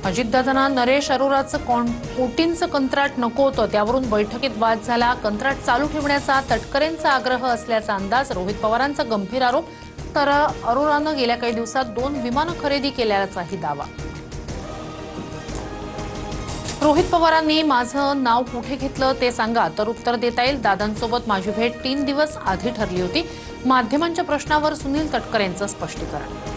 अजितदादांना नरेश अरोराचं कोटींचं कंत्राट नको होतं, त्यावरून बैठकीत वाद झाला। कंत्राट चालू ठेवण्याचा तटकरेंचा आग्रह असल्याचा अंदाज, रोहित पवारांचा गंभीर आरोप। तर अरोरानं गेल्या काही दिवसात 2 विमानं खरेदी केल्याचाही दावा। रोहित पवारांनी माझं नाव कुठे घेतलं ते सांगा तर उत्तर देता येईल। दादांसोबत माझी भेट 3 दिवस आधी ठरली होती। माध्यमांच्या प्रश्नावर सुनील तटकरेंचं स्पष्टीकरण।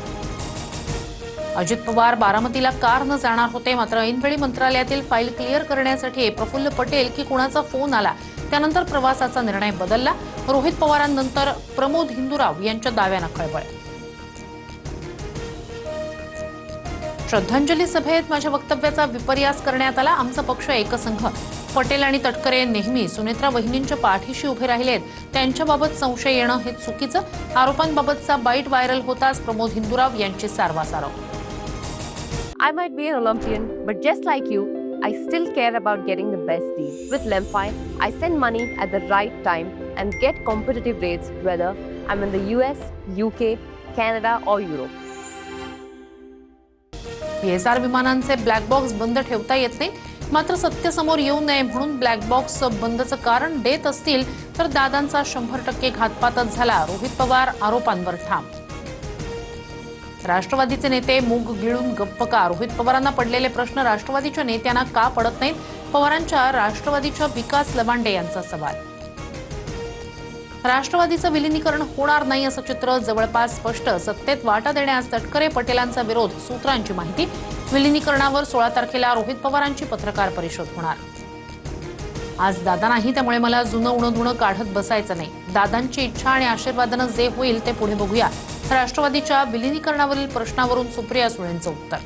अजित पवार बारामतीला कार न जाणार होते, मात्र ऐनवेळी मंत्रालयातील फाईल क्लिअर करण्यासाठी प्रफुल्ल पटेल की कुणाचा फोन आला, त्यानंतर प्रवासाचा निर्णय बदलला। रोहित पवारांनंतर प्रमोद हिंदुराव यांच्या दाव्यानं खळबळ। श्रद्धांजली सभेत माझ्या वक्तव्याचा विपर्यास करण्यात आला। आमचा पक्ष एकसंघ। पटेल आणि तटकरे नेहमी सुनेत्रा वहिनींच्या पाठीशी उभे राहिलेत, त्यांच्याबाबत संशय येणं हे चुकीचं। आरोपांबाबतचा बाईट व्हायरल होताच प्रमोद हिंदुराव यांची सारवासारव। I might be an Olympian, but just like you, I still care about getting the best deal. With Lemfi, I send money at the right time and get competitive rates whether I'm in the US, UK, Canada or Europe. PSR विमानांचे black box बंद ठेवता येत नाही, मात्र सत्य समोर येऊ नये म्हणून ब्लॅक बॉक्स बंदचं कारण देत असतील तर दादांचा 100% घातपातच झाला। रोहित पवार आरोपांवर ठाम। राष्ट्रवादीचे नेते मूग गिळून गप्प का? रोहित पवारांना पडलेले प्रश्न राष्ट्रवादीच्या नेत्यांना का पडत नाहीत? पवारांच्या राष्ट्रवादीच्या विकास लवांडे यांचा सवाल। राष्ट्रवादीचं विलीनीकरण होणार नाही असं चित्र जवळपास स्पष्ट। सत्तेत वाटा देण्यास तटकरे पटेलांचा विरोध, सूत्रांची माहिती। विलीनीकरणावर 16 तारखेला रोहित पवारांची पत्रकार परिषद होणार। आज दादा नाही, त्यामुळे मला जुनं उणं धुणं काढत बसायचं नाही। दादांची इच्छा आणि आशीर्वादानं जे होईल ते पुढे बघूया। राष्ट्रवादीच्या विलीनीकरणावरील प्रश्नावरून सुप्रिया सुळेंचं उत्तर।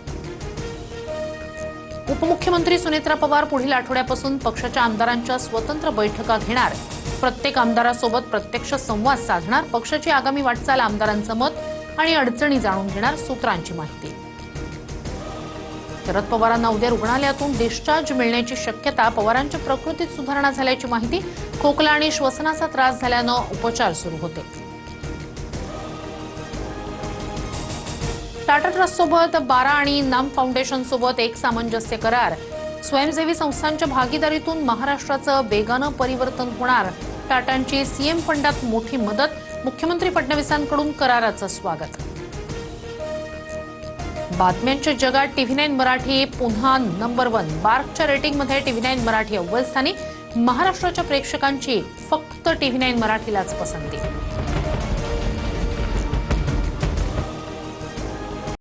उपमुख्यमंत्री सुनेत्रा पवार पुढील आठवड्यापासून पक्षाच्या आमदारांच्या स्वतंत्र बैठका घेणार। प्रत्येक आमदारासोबत प्रत्यक्ष संवाद साधणार। पक्षाची आगामी वाटचाल, आमदारांचं मत आणि अडचणी जाणून घेणार, सूत्रांची माहिती। शरद पवारांना उद्या रुग्णालयातून डिस्चार्ज मिळण्याची शक्यता। पवारांच्या प्रकृतीत सुधारणा झाल्याची माहिती। खोकला आणि श्वसनाचा त्रास झाल्यानं उपचार सुरू होते। टाटा ट्रस्टसोबत 12 आणि नाम फाउंडेशन सोबत एक सामंजस्य करार। स्वयंसेवी संस्थांच्या भागीदारीतून महाराष्ट्राचं वेगानं परिवर्तन होणार। टाटांची सीएम फंडात मोठी मदत। मुख्यमंत्री फडणवीसांकडून कराराचं स्वागत। बातम्यांच्या जगात TV9 मराठी पुन्हा नंबर 1। बार्कच्या रेटिंगमध्ये TV9 मराठी अव्वल स्थानी। महाराष्ट्राच्या प्रेक्षकांची फक्त TV9 मराठीलाच पसंती।